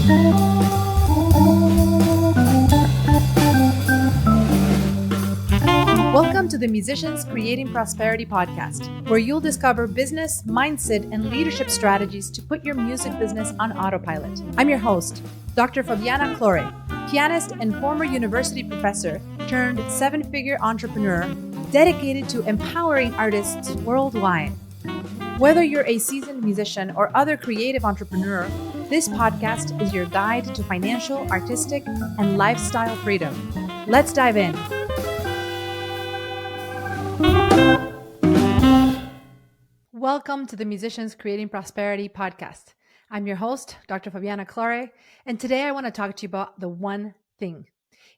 Welcome to the Musicians Creating Prosperity podcast, where you'll discover business, mindset, and leadership strategies to put your music business on autopilot. I'm your host, Dr. Fabiana Claure, pianist and former university professor turned seven-figure entrepreneur dedicated to empowering artists worldwide. Whether you're a seasoned musician or other creative entrepreneur, this podcast is your guide to financial, artistic, and lifestyle freedom. Let's dive in. Welcome to the Musicians Creating Prosperity podcast. I'm your host, Dr. Fabiana Claure, and today I want to talk to you about the one thing.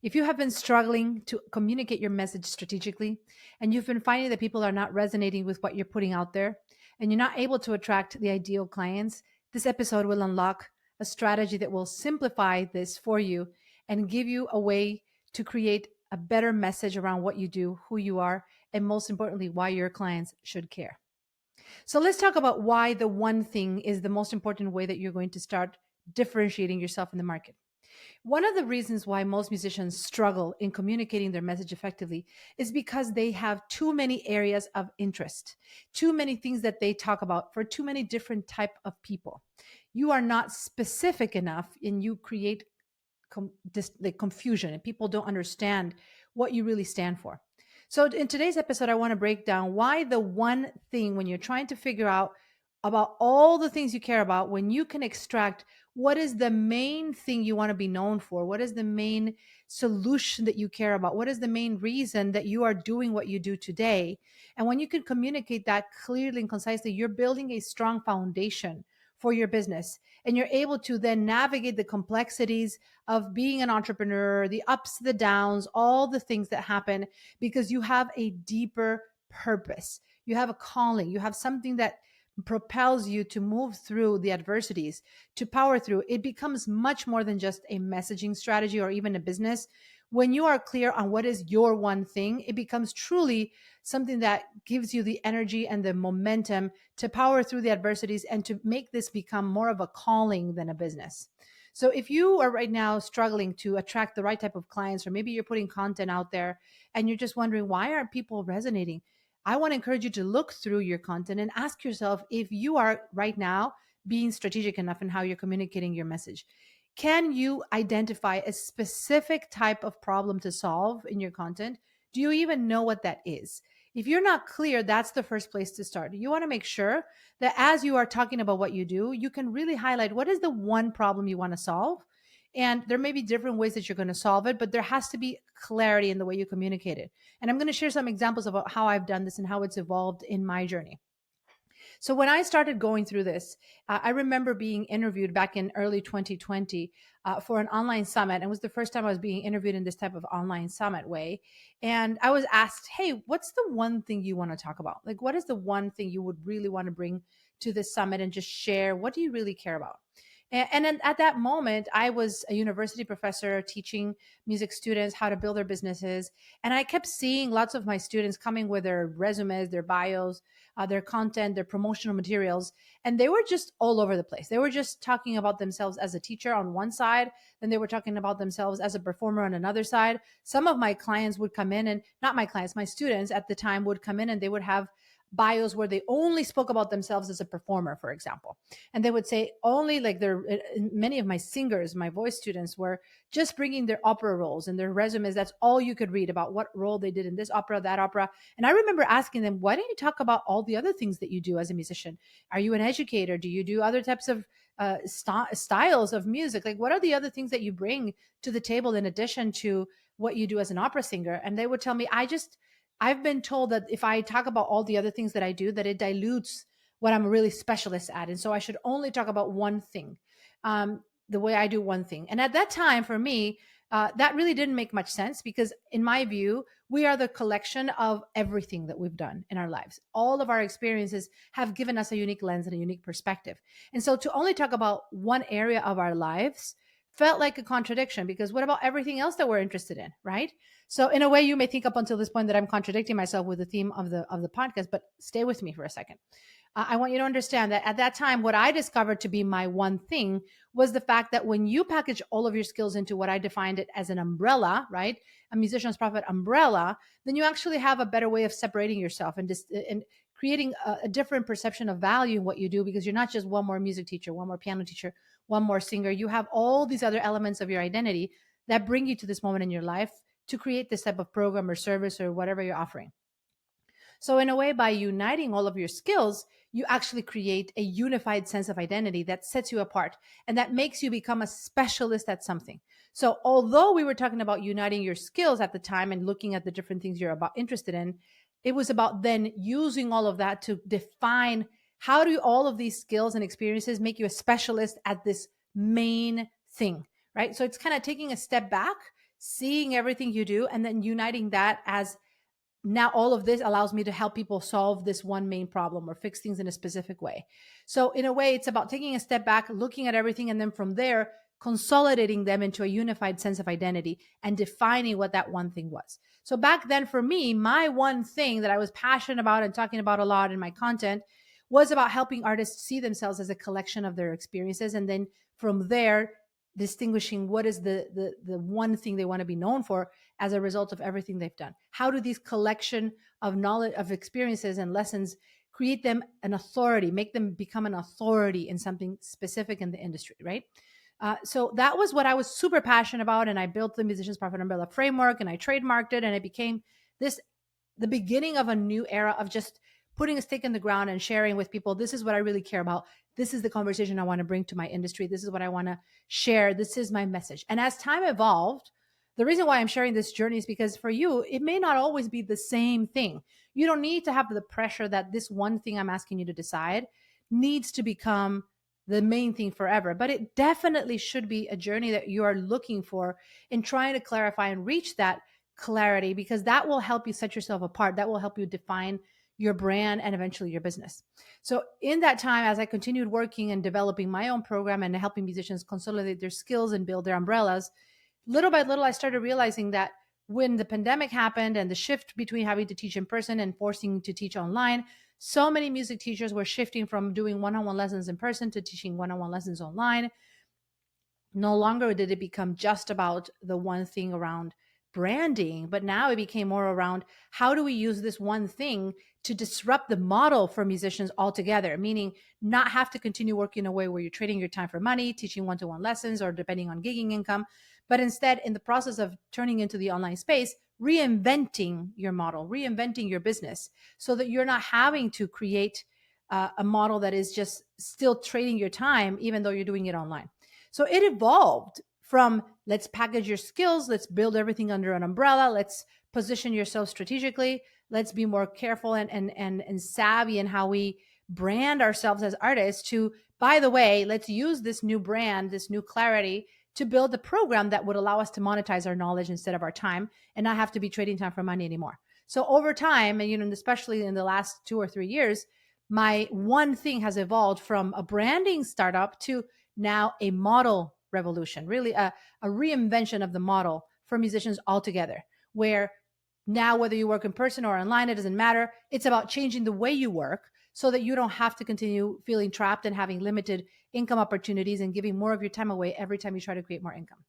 If you have been struggling to communicate your message strategically, and you've been finding that people are not resonating with what you're putting out there, and you're not able to attract the ideal clients, this episode will unlock a strategy that will simplify this for you and give you a way to create a better message around what you do, who you are, and most importantly, why your clients should care. So let's talk about why the one thing is the most important way that you're going to start differentiating yourself in the market. One of the reasons why most musicians struggle in communicating their message effectively is because they have too many areas of interest, too many things that they talk about for too many different type of people. You are not specific enough and you create the confusion and people don't understand what you really stand for. So in today's episode, I want to break down why the one thing when you're trying to figure out about all the things you care about, when you can extract what is the main thing you want to be known for, what is the main solution that you care about, what is the main reason that you are doing what you do today. And when you can communicate that clearly and concisely, you're building a strong foundation for your business. And you're able to then navigate the complexities of being an entrepreneur, the ups, the downs, all the things that happen because you have a deeper purpose. You have a calling. You have something that propels you to move through the adversities, to power through. It becomes much more than just a messaging strategy or even a business. When you are clear on what is your one thing, it becomes truly something that gives you the energy and the momentum to power through the adversities and to make this become more of a calling than a business. So if you are right now struggling to attract the right type of clients, or maybe you're putting content out there and you're just wondering, why aren't people resonating? I want to encourage you to look through your content and ask yourself if you are right now being strategic enough in how you're communicating your message. Can you identify a specific type of problem to solve in your content? Do you even know what that is? If you're not clear, that's the first place to start. You want to make sure that as you are talking about what you do, you can really highlight what is the one problem you want to solve. And there may be different ways that you're going to solve it, but there has to be clarity in the way you communicate it. And I'm going to share some examples about how I've done this and how it's evolved in my journey. So when I started going through this, I remember being interviewed back in early 2020 for an online summit. It was the first time I was being interviewed in this type of online summit way. And I was asked, hey, what's the one thing you want to talk about? Like, what is the one thing you would really want to bring to this summit and just share? What do you really care about? And then at that moment, I was a university professor teaching music students how to build their businesses. And I kept seeing lots of my students coming with their resumes, their bios, their content, their promotional materials. And they were just all over the place. They were just talking about themselves as a teacher on one side. Then they were talking about themselves as a performer on another side. Some of my clients would come in and not my clients, my students at the time would come in and they would have bios where they only spoke about themselves as a performer, for example. And they would say only like many of my singers, my voice students were just bringing their opera roles and their resumes. That's all you could read about what role they did in this opera, that opera. And I remember asking them, why don't you talk about all the other things that you do as a musician? Are you an educator? Do you do other types of styles of music? Like, what are the other things that you bring to the table in addition to what you do as an opera singer? And they would tell me, I've been told that if I talk about all the other things that I do, that it dilutes what I'm really specialist at. And so I should only talk about one thing, the way I do one thing. And at that time, for me, that really didn't make much sense because in my view, we are the collection of everything that we've done in our lives. All of our experiences have given us a unique lens and a unique perspective. And so to only talk about one area of our lives felt like a contradiction because what about everything else that we're interested in, right? So in a way, you may think up until this point that I'm contradicting myself with the theme of the podcast, but stay with me for a second. I want you to understand that at that time, what I discovered to be my one thing was the fact that when you package all of your skills into what I defined it as an umbrella, right? A musician's profit umbrella, then you actually have a better way of separating yourself and creating a different perception of value in what you do, because you're not just one more music teacher, one more piano teacher, one more singer. You have all these other elements of your identity that bring you to this moment in your life to create this type of program or service or whatever you're offering. So, in a way, by uniting all of your skills, you actually create a unified sense of identity that sets you apart and that makes you become a specialist at something. So, although we were talking about uniting your skills at the time and looking at the different things you're about interested in, it was about then using all of that to define how do all of these skills and experiences make you a specialist at this main thing, right? So, it's kind of taking a step back, seeing everything you do, and then uniting that as now all of this allows me to help people solve this one main problem or fix things in a specific way. So in a way, it's about taking a step back, looking at everything, and then from there, consolidating them into a unified sense of identity and defining what that one thing was. So back then for me, my one thing that I was passionate about and talking about a lot in my content was about helping artists see themselves as a collection of their experiences. And then from there, distinguishing what is the one thing they want to be known for as a result of everything they've done. How do these collection of knowledge, of experiences and lessons create them an authority, make them become an authority in something specific in the industry, right? So that was what I was super passionate about. And I built the Musician's Profit Umbrella framework and I trademarked it. And it became this the beginning of a new era of just putting a stake in the ground and sharing with people. This is what I really care about. This is the conversation I want to bring to my industry. This is what I want to share. This is my message. And as time evolved, the reason why I'm sharing this journey is because for you, it may not always be the same thing. You don't need to have the pressure that this one thing I'm asking you to decide needs to become the main thing forever. But it definitely should be a journey that you are looking for in trying to clarify and reach that clarity, because that will help you set yourself apart. That will help you define your brand and eventually your business. So in that time, as I continued working and developing my own program and helping musicians consolidate their skills and build their umbrellas, little by little, I started realizing that when the pandemic happened and the shift between having to teach in person and forcing to teach online, so many music teachers were shifting from doing one-on-one lessons in person to teaching one-on-one lessons online. No longer did it become just about the one thing around branding, but now it became more around how do we use this one thing to disrupt the model for musicians altogether, meaning not have to continue working in a way where you're trading your time for money, teaching one-to-one lessons or depending on gigging income, but instead in the process of turning into the online space, reinventing your model, reinventing your business so that you're not having to create a model that is just still trading your time, even though you're doing it online. So it evolved from let's package your skills, let's build everything under an umbrella, let's position yourself strategically, let's be more careful and savvy in how we brand ourselves as artists to, by the way, let's use this new brand, this new clarity to build a program that would allow us to monetize our knowledge instead of our time and not have to be trading time for money anymore. So over time, and especially in the last 2 or 3 years, my one thing has evolved from a branding startup to now a model revolution, really a reinvention of the model for musicians altogether, where now whether you work in person or online, it doesn't matter. It's about changing the way you work so that you don't have to continue feeling trapped and having limited income opportunities and giving more of your time away every time you try to create more income.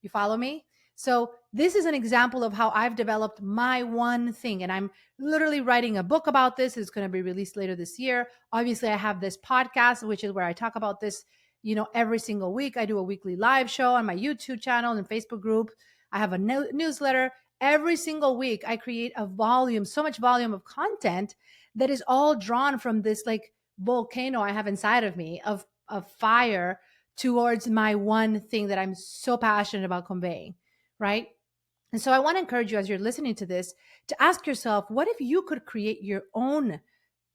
You follow me? So this is an example of how I've developed my one thing. And I'm literally writing a book about this. It's going to be released later this year. Obviously, I have this podcast, which is where I talk about this, every single week. I do a weekly live show on my YouTube channel and Facebook group. I have a newsletter. Every single week, I create so much volume of content that is all drawn from this like volcano I have inside of me of fire towards my one thing that I'm so passionate about conveying, right? And so I want to encourage you as you're listening to this to ask yourself, what if you could create your own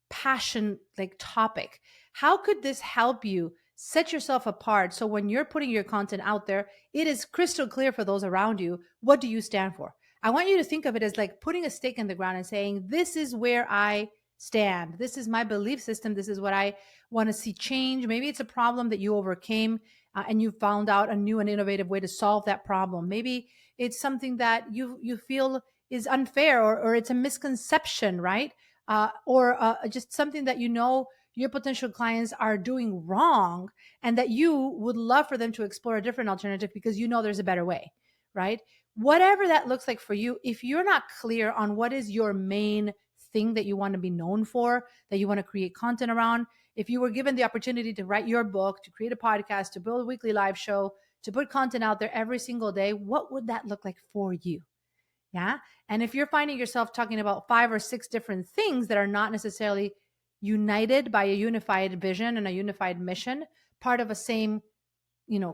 passion like topic? How could this help you set yourself apart so when you're putting your content out there, it is crystal clear for those around you, what do you stand for? I want you to think of it as like putting a stake in the ground and saying, this is where I stand. This is my belief system. This is what I want to see change. Maybe it's a problem that you overcame and you found out a new and innovative way to solve that problem. Maybe it's something that you feel is unfair or it's a misconception, right? Or just something that your potential clients are doing wrong and that you would love for them to explore a different alternative because you know there's a better way, right? Whatever that looks like for you, if you're not clear on what is your main thing that you want to be known for, that you want to create content around, if you were given the opportunity to write your book, to create a podcast, to build a weekly live show, to put content out there every single day, what would that look like for you? Yeah. And if you're finding yourself talking about 5 or 6 different things that are not necessarily united by a unified vision and a unified mission, part of a same,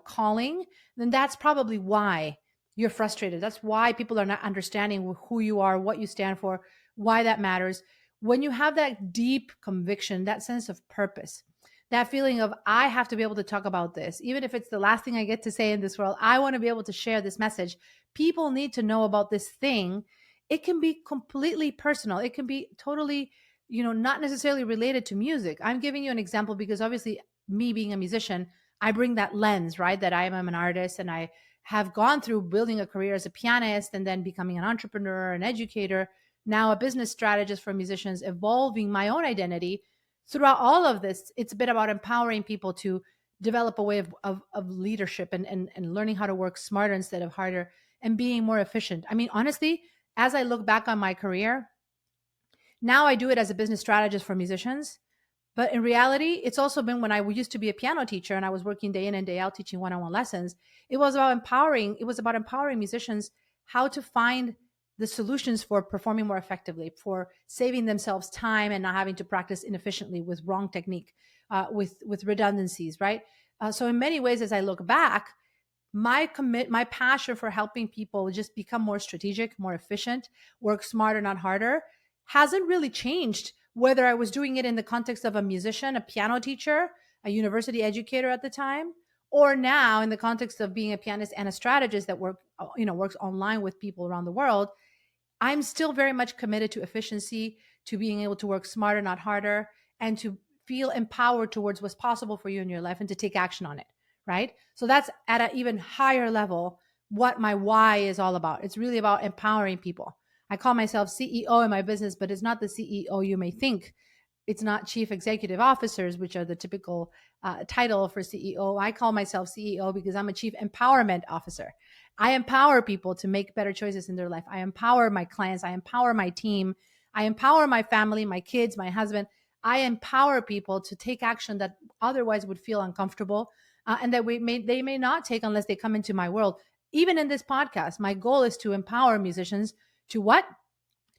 calling, then that's probably why you're frustrated. That's why people are not understanding who you are, what you stand for, why that matters. When you have that deep conviction, that sense of purpose, that feeling of, I have to be able to talk about this, even if it's the last thing I get to say in this world, I want to be able to share this message. People need to know about this thing. It can be completely personal. It can be totally, not necessarily related to music. I'm giving you an example because obviously, me being a musician, I bring that lens, right? That I am an artist and I have gone through building a career as a pianist and then becoming an entrepreneur, an educator, now a business strategist for musicians, evolving my own identity. Throughout all of this, it's been about empowering people to develop a way of leadership and learning how to work smarter instead of harder and being more efficient. I mean, honestly, as I look back on my career, now I do it as a business strategist for musicians. But in reality, it's also been when I used to be a piano teacher and I was working day in and day out teaching one-on-one lessons. It was about empowering. It was about empowering musicians how to find the solutions for performing more effectively, for saving themselves time and not having to practice inefficiently with wrong technique, with redundancies, right? So in many ways, as I look back, my passion for helping people just become more strategic, more efficient, work smarter, not harder, hasn't really changed. Whether I was doing it in the context of a musician, a piano teacher, a university educator at the time, or now in the context of being a pianist and a strategist that works online with people around the world, I'm still very much committed to efficiency, to being able to work smarter, not harder, and to feel empowered towards what's possible for you in your life and to take action on it. Right. So that's at an even higher level what my why is all about. It's really about empowering people. I call myself CEO in my business, but it's not the CEO you may think. It's not chief executive officers, which are the typical title for CEO. I call myself CEO because I'm a chief empowerment officer. I empower people to make better choices in their life. I empower my clients. I empower my team. I empower my family, my kids, my husband. I empower people to take action that otherwise would feel uncomfortable, and that they may not take unless they come into my world. Even in this podcast, my goal is to empower musicians to what?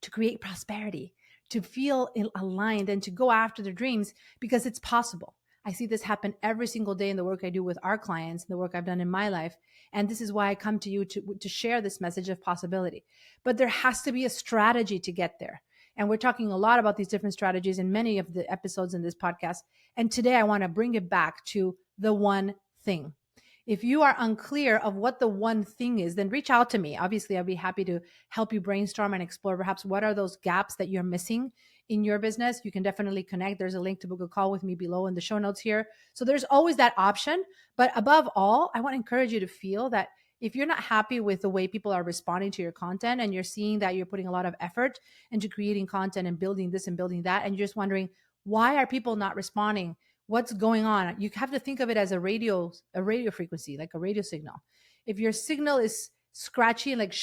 To create prosperity, to feel aligned and to go after their dreams because it's possible. I see this happen every single day in the work I do with our clients, the work I've done in my life. And this is why I come to you to share this message of possibility. But there has to be a strategy to get there. And we're talking a lot about these different strategies in many of the episodes in this podcast. And today I want to bring it back to the one thing. If you are unclear of what the one thing is, then reach out to me. Obviously, I'd be happy to help you brainstorm and explore perhaps what are those gaps that you're missing in your business. You can definitely connect. There's a link to book a call with me below in the show notes here. So there's always that option. But above all, I want to encourage you to feel that if you're not happy with the way people are responding to your content and you're seeing that you're putting a lot of effort into creating content and building this and building that, and you're just wondering, why are people not responding? What's going on? You have to think of it as a radio frequency, like a radio signal. If your signal is scratchy and like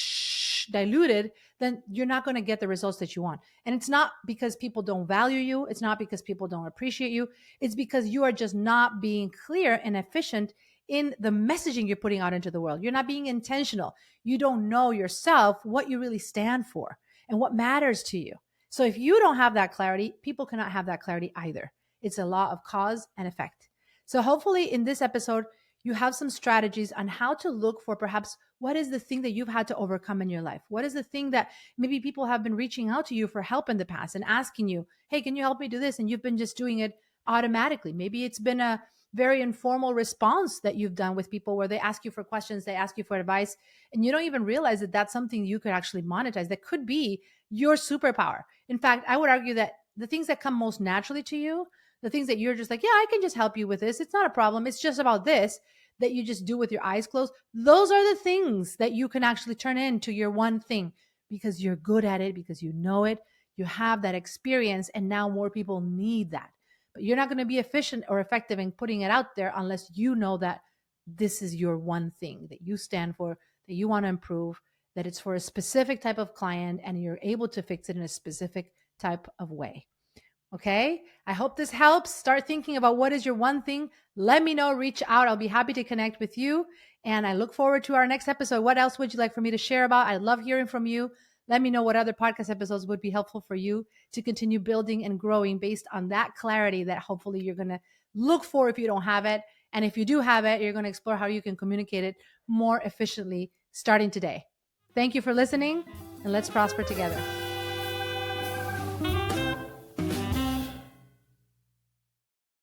diluted, then you're not going to get the results that you want. And it's not because people don't value you. It's not because people don't appreciate you. It's because you are just not being clear and efficient in the messaging you're putting out into the world. You're not being intentional. You don't know yourself what you really stand for and what matters to you. So if you don't have that clarity, people cannot have that clarity either. It's a law of cause and effect. So hopefully in this episode, you have some strategies on how to look for perhaps what is the thing that you've had to overcome in your life? What is the thing that maybe people have been reaching out to you for help in the past and asking you, hey, can you help me do this? And you've been just doing it automatically. Maybe it's been a very informal response that you've done with people where they ask you for questions, they ask you for advice, and you don't even realize that that's something you could actually monetize. That could be your superpower. In fact, I would argue that the things that come most naturally to you, the things that you're just like, yeah, I can just help you with this. It's not a problem. It's just about this, that you just do with your eyes closed. Those are the things that you can actually turn into your one thing because you're good at it, because you know it, you have that experience, and now more people need that. But you're not going to be efficient or effective in putting it out there unless you know that this is your one thing that you stand for, that you want to improve, that it's for a specific type of client and you're able to fix it in a specific type of way. Okay. I hope this helps. Start thinking about what is your one thing. Let me know, reach out. I'll be happy to connect with you. And I look forward to our next episode. What else would you like for me to share about? I love hearing from you. Let me know what other podcast episodes would be helpful for you to continue building and growing based on that clarity that hopefully you're going to look for if you don't have it. And if you do have it, you're going to explore how you can communicate it more efficiently starting today. Thank you for listening, and let's prosper together.